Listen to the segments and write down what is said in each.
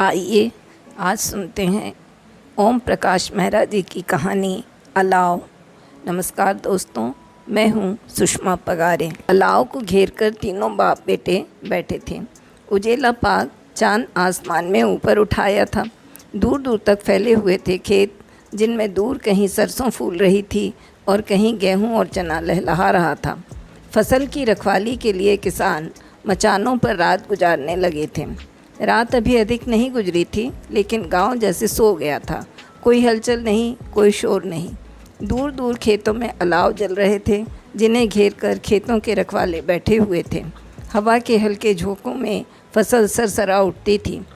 आइए आज सुनते हैं ओम प्रकाश मेहरा जी की कहानी अलाव। नमस्कार दोस्तों, मैं हूँ सुषमा पगारे। अलाव को घेर कर तीनों बाप बेटे बैठे थे। उजेला पाक चांद आसमान में ऊपर उठाया था। दूर दूर तक फैले हुए थे खेत, जिनमें दूर कहीं सरसों फूल रही थी और कहीं गेहूँ और चना लहलहा रहा था। फसल की रखवाली के लिए किसान मचानों पर रात गुजारने लगे थे। रात अभी अधिक नहीं गुजरी थी, लेकिन गांव जैसे सो गया था। कोई हलचल नहीं, कोई शोर नहीं। दूर दूर खेतों में अलाव जल रहे थे, जिन्हें घेर कर खेतों के रखवाले बैठे हुए थे। हवा के हल्के झोंकों में फसल सरसरा उठती थी।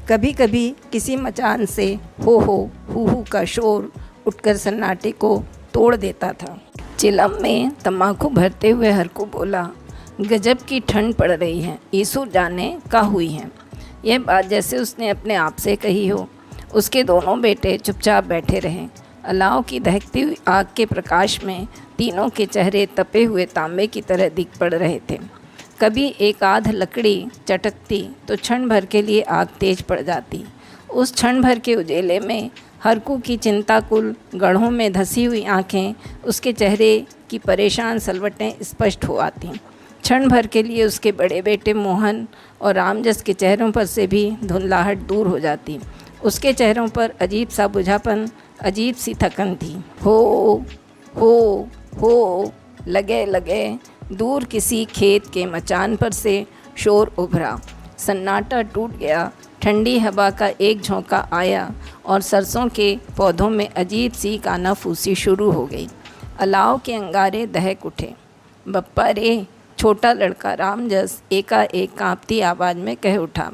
कभी कभी किसी मचान से हो हू का शोर उठकर सन्नाटे को तोड़ देता था। चिलम में तम्बाकू भरते हुए हरकू बोला, गजब की ठंड पड़ रही है, ईसु जाने का हुई है। यह बात जैसे उसने अपने आप से कही हो। उसके दोनों बेटे चुपचाप बैठे रहे। अलाव की दहकती हुई आग के प्रकाश में तीनों के चेहरे तपे हुए तांबे की तरह दिख पड़ रहे थे। कभी एक आध लकड़ी चटकती तो क्षण भर के लिए आग तेज पड़ जाती। उस क्षण भर के उजेले में हरकू की चिंताकुल गढ़ों में धसी हुई आँखें, उसके चेहरे की परेशान सलवटें स्पष्ट हो आती। क्षण भर के लिए उसके बड़े बेटे मोहन और रामजस के चेहरों पर से भी धुंधलाहट दूर हो जाती। उसके चेहरों पर अजीब सा बुझापन, अजीब सी थकन थी। हो लगे लगे दूर किसी खेत के मचान पर से शोर उभरा। सन्नाटा टूट गया। ठंडी हवा का एक झोंका आया और सरसों के पौधों में अजीब सी कानाफूसी शुरू हो गई। अलाव के अंगारे दहक उठे। बप्पा रे, छोटा लड़का रामजस एकाएक कांपती आवाज़ में कह उठा।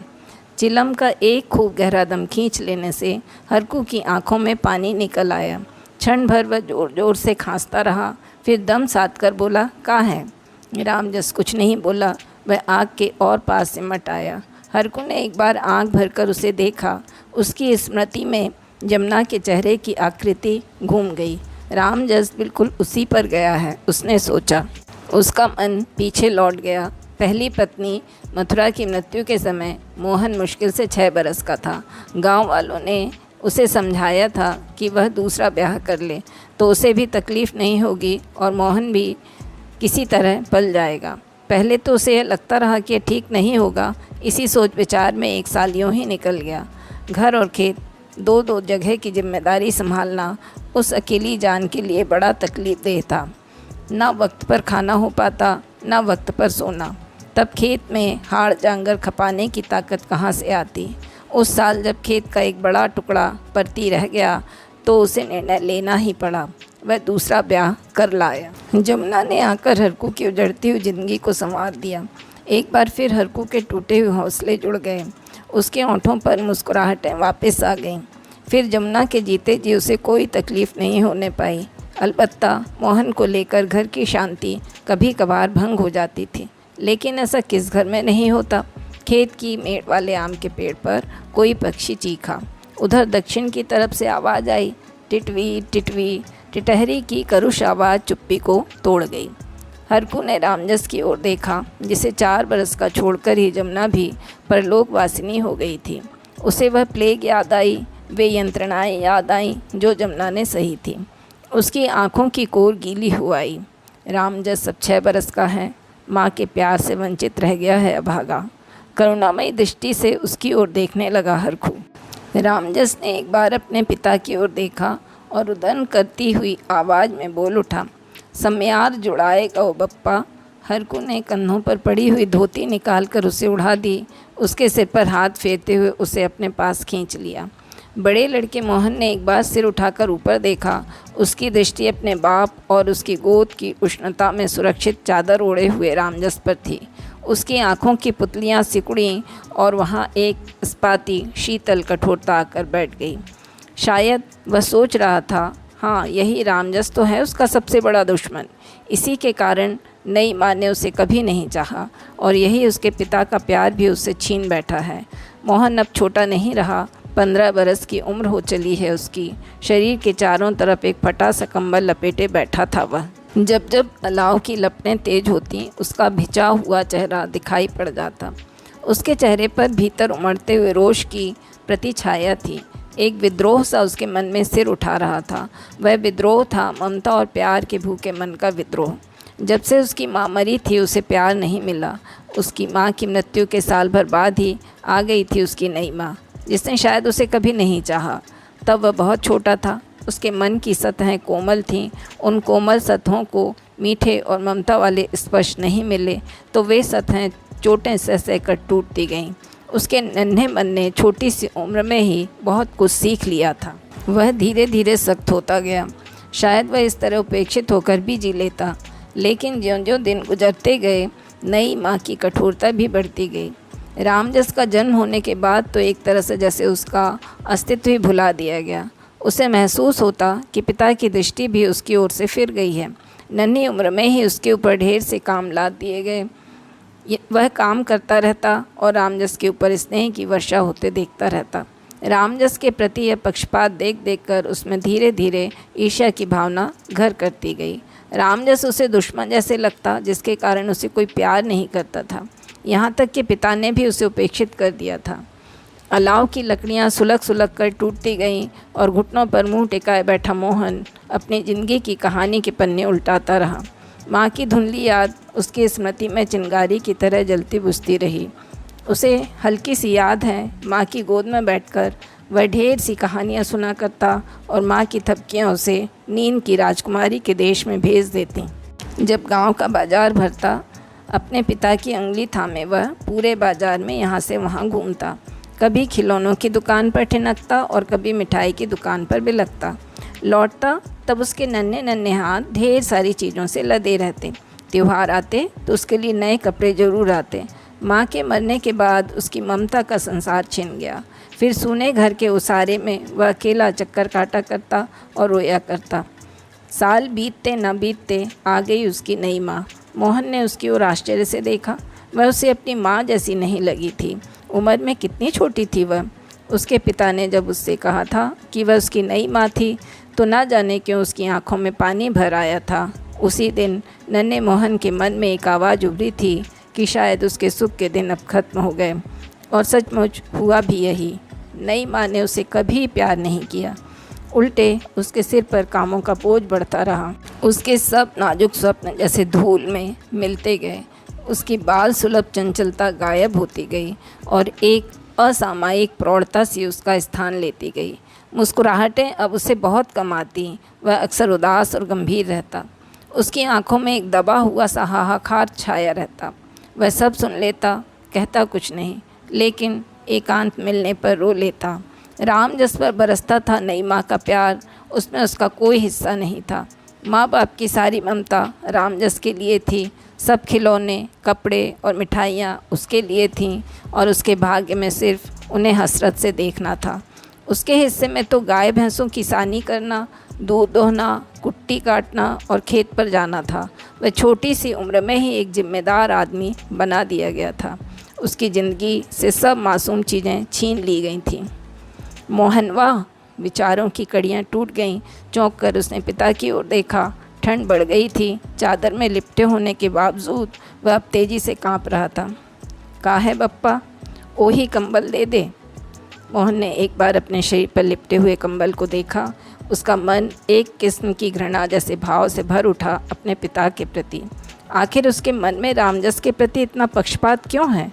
चिलम का एक खूब गहरा दम खींच लेने से हरकू की आंखों में पानी निकल आया। क्षण भर वह जोर जोर से खांसता रहा, फिर दम साध कर बोला, कहाँ है? रामजस कुछ नहीं बोला। वह आग के और पास सिमट आया। हरकू ने एक बार आँख भरकर उसे देखा। उसकी स्मृति में जमुना के चेहरे की आकृति घूम गई। रामजस बिल्कुल उसी पर गया है, उसने सोचा। उसका मन पीछे लौट गया। पहली पत्नी मथुरा की मृत्यु के समय मोहन मुश्किल से 6 बरस का था। गांव वालों ने उसे समझाया था कि वह दूसरा ब्याह कर ले तो उसे भी तकलीफ़ नहीं होगी और मोहन भी किसी तरह पल जाएगा। पहले तो उसे यह लगता रहा कि ठीक नहीं होगा। इसी सोच विचार में 1 साल यूँ ही निकल गया। घर और खेत दो जगह की जिम्मेदारी संभालना उस अकेली जान के लिए बड़ा तकलीफ़देह था। ना वक्त पर खाना हो पाता, ना वक्त पर सोना। तब खेत में हाड़ जांगर खपाने की ताकत कहाँ से आती। उस साल जब खेत का एक बड़ा टुकड़ा परती रह गया तो उसे निर्णय लेना ही पड़ा। वह दूसरा ब्याह कर लाया। जमुना ने आकर हरकू की उजड़ती हुई ज़िंदगी को संवार दिया। एक बार फिर हरकू के टूटे हुए हौसले जुड़ गए। उसके होंठों पर मुस्कुराहटें वापस आ गईं। फिर जमुना के जीते जी उसे कोई तकलीफ़ नहीं होने पाई। अलबत्ता मोहन को लेकर घर की शांति कभी कभार भंग हो जाती थी, लेकिन ऐसा किस घर में नहीं होता। खेत की मेड़ वाले आम के पेड़ पर कोई पक्षी चीखा। उधर दक्षिण की तरफ से आवाज़ आई, टिटवी टिटवी। टिटहरी की करुष आवाज़ चुप्पी को तोड़ गई। हरकू ने रामजस की ओर देखा, जिसे 4 बरस का छोड़कर ही जमुना भी परलोकवासिनी हो गई थी। उसे वह प्लेग याद आई, वे यंत्रणाएँ याद आईं जो जमुना ने सही थी। उसकी आँखों की कोर गीली हो आई। रामजस अब 6 बरस का है। माँ के प्यार से वंचित रह गया है अभागा। करुणामयी दृष्टि से उसकी ओर देखने लगा हरकू। रामजस ने एक बार अपने पिता की ओर देखा और रुदन करती हुई आवाज़ में बोल उठा, सम्यार जुड़ाएगा ओ बप्पा। हरकू ने कंधों पर पड़ी हुई धोती निकालकर उसे उड़ा दी। उसके सिर पर हाथ फेरते हुए उसे अपने पास खींच लिया। बड़े लड़के मोहन ने एक बार सिर उठाकर ऊपर देखा। उसकी दृष्टि अपने बाप और उसकी गोद की उष्णता में सुरक्षित चादर ओढ़े हुए रामजस पर थी। उसकी आंखों की पुतलियां सिकुड़ी और वहां एक इस्पाती शीतल कठोरता आकर बैठ गई। शायद वह सोच रहा था, हाँ, यही रामजस तो है उसका सबसे बड़ा दुश्मन। इसी के कारण नई माँ ने उसे कभी नहीं चाहा और यही उसके पिता का प्यार भी उससे छीन बैठा है। मोहन अब छोटा नहीं रहा। 15 बरस की उम्र हो चली है उसकी। शरीर के चारों तरफ एक फटा सा कंबल लपेटे बैठा था वह। जब जब अलाव की लपटें तेज होती, उसका भिंचा हुआ चेहरा दिखाई पड़ जाता। उसके चेहरे पर भीतर उमड़ते हुए रोष की प्रति छाया थी। एक विद्रोह सा उसके मन में सिर उठा रहा था। वह विद्रोह था ममता और प्यार के भूखे मन का विद्रोह। जब से उसकी माँ मरी थी उसे प्यार नहीं मिला। उसकी माँ की मृत्यु के साल भर बाद ही आ गई थी उसकी नई माँ, जिसने शायद उसे कभी नहीं चाहा। तब वह बहुत छोटा था। उसके मन की सतहें कोमल थीं। उन कोमल सतहों को मीठे और ममता वाले स्पर्श नहीं मिले तो वे सतहें चोटें सह सह कर टूटती गईं। उसके नन्हे मन ने छोटी सी उम्र में ही बहुत कुछ सीख लिया था। वह धीरे धीरे सख्त होता गया। शायद वह इस तरह उपेक्षित होकर भी जी लेता, लेकिन ज्यों ज्यों दिन गुजरते गए नई माँ की कठोरता भी बढ़ती गई। रामजस का जन्म होने के बाद तो एक तरह से जैसे उसका अस्तित्व ही भुला दिया गया। उसे महसूस होता कि पिता की दृष्टि भी उसकी ओर से फिर गई है। नन्ही उम्र में ही उसके ऊपर ढेर से काम लाद दिए गए। वह काम करता रहता और रामजस के ऊपर स्नेह की वर्षा होते देखता रहता। रामजस के प्रति यह पक्षपात देख देख कर उसमें धीरे धीरे ईर्ष्या की भावना घर करती गई। रामजस उसे दुश्मन जैसे लगता, जिसके कारण उसे कोई प्यार नहीं करता था। यहाँ तक कि पिता ने भी उसे उपेक्षित कर दिया था। अलाव की लकड़ियाँ सुलग सुलग कर टूटती गईं और घुटनों पर मुंह टिकाए बैठा मोहन अपनी ज़िंदगी की कहानी के पन्ने उल्टाता रहा। माँ की धुंधली याद उसकी स्मृति में चिंगारी की तरह जलती बुझती रही। उसे हल्की सी याद है, माँ की गोद में बैठकर वह ढेर सी कहानियाँ सुना करता और माँ की थपकियाँ उसे नींद की राजकुमारी के देश में भेज देती। जब गांव का बाजार भरता, अपने पिता की उंगली थामे वह पूरे बाजार में यहाँ से वहाँ घूमता। कभी खिलौनों की दुकान पर ठिनकता और कभी मिठाई की दुकान पर भी लगता। लौटता तब उसके नन्हे नन्हे हाथ ढेर सारी चीज़ों से लदे रहते। त्यौहार आते तो उसके लिए नए कपड़े ज़रूर आते। माँ के मरने के बाद उसकी ममता का संसार छिन गया। फिर सूने घर के उसारे में वह अकेला चक्कर काटा करता और रोया करता। साल बीतते न बीतते आ गई उसकी नई माँ। मोहन ने उसकी ओर आश्चर्य से देखा। वह उसे अपनी माँ जैसी नहीं लगी थी। उम्र में कितनी छोटी थी वह। उसके पिता ने जब उससे कहा था कि वह उसकी नई माँ थी तो ना जाने क्यों उसकी आंखों में पानी भर आया था। उसी दिन नन्हे मोहन के मन में एक आवाज़ उभरी थी कि शायद उसके सुख के दिन अब खत्म हो गए। और सचमुच हुआ भी यही। नई माँ ने उसे कभी प्यार नहीं किया। उल्टे उसके सिर पर कामों का बोझ बढ़ता रहा। उसके सब नाजुक स्वप्न जैसे धूल में मिलते गए। उसकी बाल सुलभ चंचलता गायब होती गई और एक असामायिक प्रौढ़ता सी उसका स्थान लेती गई। मुस्कुराहटें अब उसे बहुत कम आती। वह अक्सर उदास और गंभीर रहता। उसकी आंखों में एक दबा हुआ सा हाहाकार छाया रहता। वह सब सुन लेता, कहता कुछ नहीं, लेकिन एकांत मिलने पर रो लेता। रामजस पर बरसता था नई माँ का प्यार, उसमें उसका कोई हिस्सा नहीं था। माँ बाप की सारी ममता रामजस के लिए थी। सब खिलौने, कपड़े और मिठाइयाँ उसके लिए थीं और उसके भाग्य में सिर्फ उन्हें हसरत से देखना था। उसके हिस्से में तो गाय भैंसों की सानी करना, दूध दोहना, कुट्टी काटना और खेत पर जाना था। वह छोटी सी उम्र में ही एक जिम्मेदार आदमी बना दिया गया था। उसकी ज़िंदगी से सब मासूम चीज़ें छीन ली गई थीं। मोहन वाह, विचारों की कड़ियाँ टूट गईं। चौंक कर उसने पिता की ओर देखा। ठंड बढ़ गई थी। चादर में लिपटे होने के बावजूद वह अब तेज़ी से काँप रहा था। का है बप्पा, ओही कंबल दे दे। मोहन ने एक बार अपने शरीर पर लिपटे हुए कंबल को देखा। उसका मन एक किस्म की घृणा जैसे भाव से भर उठा अपने पिता के प्रति। आखिर उसके मन में रामजस के प्रति इतना पक्षपात क्यों है?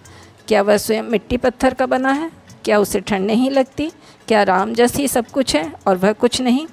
क्या वह स्वयं मिट्टी पत्थर का बना है? क्या उसे ठंड नहीं लगती? क्या रामजस ही सब कुछ है और वह कुछ नहीं?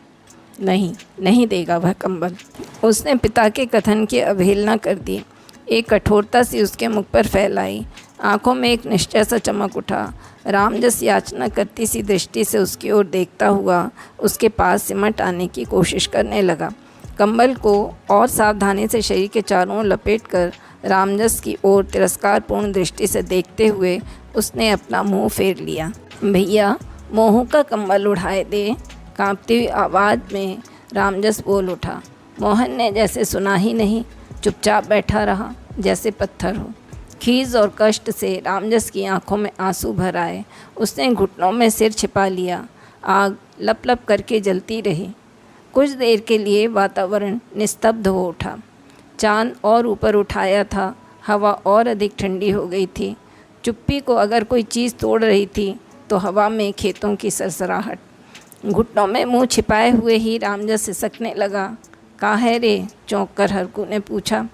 नहीं देगा वह कंबल। उसने पिता के कथन की अवहेलना कर दी। एक कठोरता सी उसके मुख पर फैलाई। आंखों में एक निश्चय सा चमक उठा। रामजस याचना करती सी दृष्टि से उसकी ओर देखता हुआ उसके पास सिमट आने की कोशिश करने लगा। कंबल को और सावधानी से शरीर के चारों ओर लपेटकर रामजस की ओर तिरस्कारपूर्ण दृष्टि से देखते हुए उसने अपना मुंह फेर लिया। भैया, मोहू का कंबल उठाए दे। कांपती हुई आवाज़ में रामजस बोल उठा। मोहन ने जैसे सुना ही नहीं, चुपचाप बैठा रहा जैसे पत्थर हो। खीज और कष्ट से रामजस की आंखों में आंसू भर आए। उसने घुटनों में सिर छिपा लिया। आग लप लप करके जलती रही। कुछ देर के लिए वातावरण निस्तब्ध हो उठा। चांद और ऊपर उठाया था। हवा और अधिक ठंडी हो गई थी। चुप्पी को अगर कोई चीज़ तोड़ रही थी तो हवा में खेतों की सरसराहट। घुटनों में मुंह छिपाए हुए ही रामजस सिसकने लगा। का है रे? चौंक कर हरकू ने पूछा।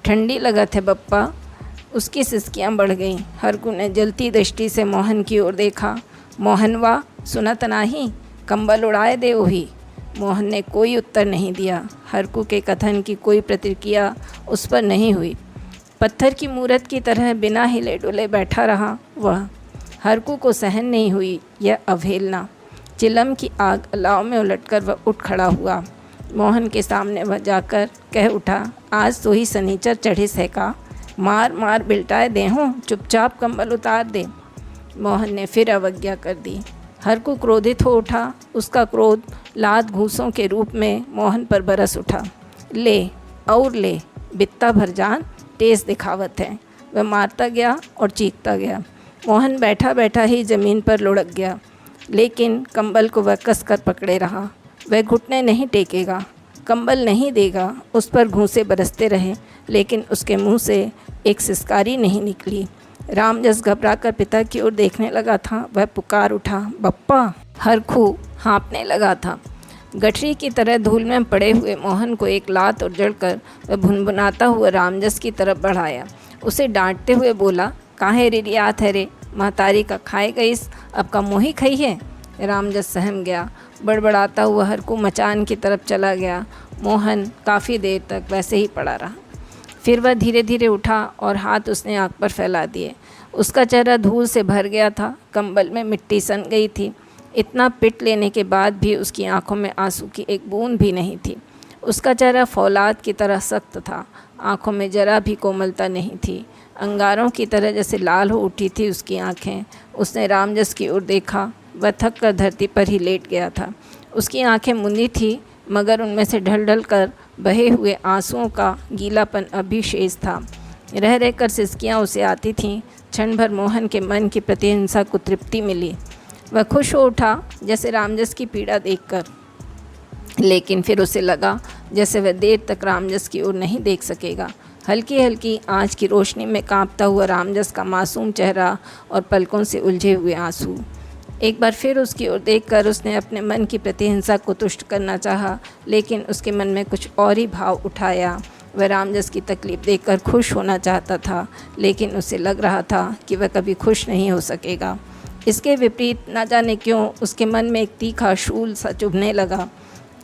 ठंडी लगत है बप्पा। उसकी सिसकियाँ बढ़ गईं। हरकू ने जलती दृष्टि से मोहन की ओर देखा। मोहनवा, सुनत नाही, कंबल उड़ाए दे ओही। मोहन ने कोई उत्तर नहीं दिया। हरकू के कथन की कोई प्रतिक्रिया उस पर नहीं हुई। पत्थर की मूरत की तरह बिना हिले डुले बैठा रहा वह। हरकू को सहन नहीं हुई यह अवहेलना। चिलम की आग अलाव में उलटकर वह उठ खड़ा हुआ। मोहन के सामने वह जाकर कह उठा, आज तो ही सनीचर चढ़े है का? मार मार बिल्टाए दे हों, चुपचाप कंबल उतार दे। मोहन ने फिर अवज्ञा कर दी। हरकू क्रोधित हो उठा। उसका क्रोध लात घूंसों के रूप में मोहन पर बरस उठा। ले और ले, बित्ता भर जान, तेज़ दिखावत है। वह मारता गया और चीखता गया। मोहन बैठा बैठा ही ज़मीन पर लुढ़क गया, लेकिन कंबल को वह कस कर पकड़े रहा। वह घुटने नहीं टेकेगा, कंबल नहीं देगा। उस पर घूंसे बरसते रहे, लेकिन उसके मुंह से एक सिसकारी नहीं निकली। रामजस घबराकर पिता की ओर देखने लगा था। वह पुकार उठा, बप्पा। हरखू हाँफने लगा था। गठरी की तरह धूल में पड़े हुए मोहन को एक लात और जड़कर वह भुनभुनाता हुआ रामजस की तरफ बढ़ाया। उसे डांटते हुए बोला, काहे रिरियात है रे? महतारी का खाए गईस, अब का मोही खई है। रामजस सहम गया। बड़बड़ाता हुआ हरकू मचान की तरफ चला गया। मोहन काफ़ी देर तक वैसे ही पड़ा रहा। फिर वह धीरे धीरे उठा और हाथ उसने आँख पर फैला दिए। उसका चेहरा धूल से भर गया था। कंबल में मिट्टी सन गई थी। इतना पिट लेने के बाद भी उसकी आंखों में आंसू की एक बूंद भी नहीं थी। उसका चेहरा फौलाद की तरह सख्त था। आंखों में जरा भी कोमलता नहीं थी। अंगारों की तरह जैसे लाल हो उठी थी उसकी आंखें। उसने रामजस की ओर देखा। वह थक कर धरती पर ही लेट गया था। उसकी आंखें मुंदी थी, मगर उनमें से ढल ढल कर बहे हुए आंसुओं का गीलापन अभी शेष था। रह रहकर सिसकियाँ उसे आती थीं। क्षण भर मोहन के मन की प्रतिहिंसा को तृप्ति मिली। वह खुश हो उठा जैसे रामजस की पीड़ा देखकर, लेकिन फिर उसे लगा जैसे वह देर तक रामजस की ओर नहीं देख सकेगा। हल्की हल्की आँच की रोशनी में कांपता हुआ रामजस का मासूम चेहरा और पलकों से उलझे हुए आंसू। एक बार फिर उसकी ओर देखकर उसने अपने मन की प्रतिहिंसा को तुष्ट करना चाहा, लेकिन उसके मन में कुछ और ही भाव उठाया। वह रामजस की तकलीफ़ देखकर खुश होना चाहता था, लेकिन उसे लग रहा था कि वह कभी खुश नहीं हो सकेगा। इसके विपरीत न जाने क्यों उसके मन में एक तीखा शूल सा चुभने लगा।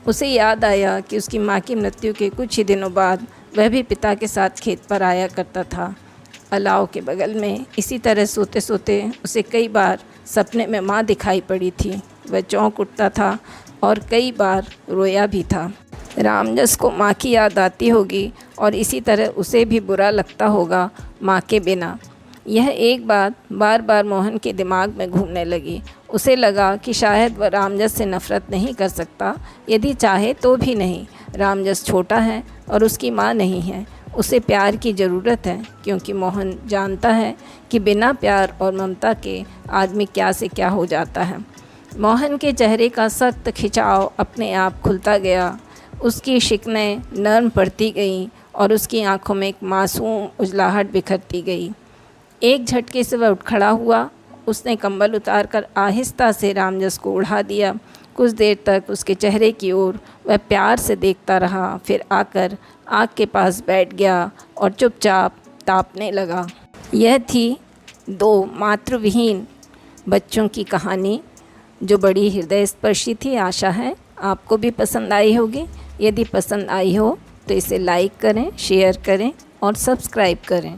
उसे याद आया कि उसकी माँ की मृत्यु के कुछ ही दिनों बाद वह भी पिता के साथ खेत पर आया करता था, अलाव के बगल में। इसी तरह सोते सोते उसे कई बार सपने में माँ दिखाई पड़ी थी। वह चौंक उठता था और कई बार रोया भी था। रामजस को माँ की याद आती होगी और इसी तरह उसे भी बुरा लगता होगा माँ के बिना। यह एक बात बार बार मोहन के दिमाग में घूमने लगी। उसे लगा कि शायद वह रामजस से नफ़रत नहीं कर सकता, यदि चाहे तो भी नहीं। रामजस छोटा है और उसकी माँ नहीं है। उसे प्यार की ज़रूरत है, क्योंकि मोहन जानता है कि बिना प्यार और ममता के आदमी क्या से क्या हो जाता है। मोहन के चेहरे का सख्त खिंचाव अपने आप खुलता गया। उसकी शिकनें नर्म पड़ती गईं और उसकी आंखों में एक मासूम उजलाहट बिखरती गई। एक झटके से वह उठ खड़ा हुआ। उसने कंबल उतारकर आहिस्ता से रामजस को उड़ा दिया। कुछ देर तक उसके चेहरे की ओर वह प्यार से देखता रहा, फिर आकर आग के पास बैठ गया और चुपचाप तापने लगा। यह थी 2 मातृविहीन बच्चों की कहानी, जो बड़ी हृदय स्पर्शी थी। आशा है आपको भी पसंद आई होगी। यदि पसंद आई हो तो इसे लाइक करें, शेयर करें और सब्सक्राइब करें।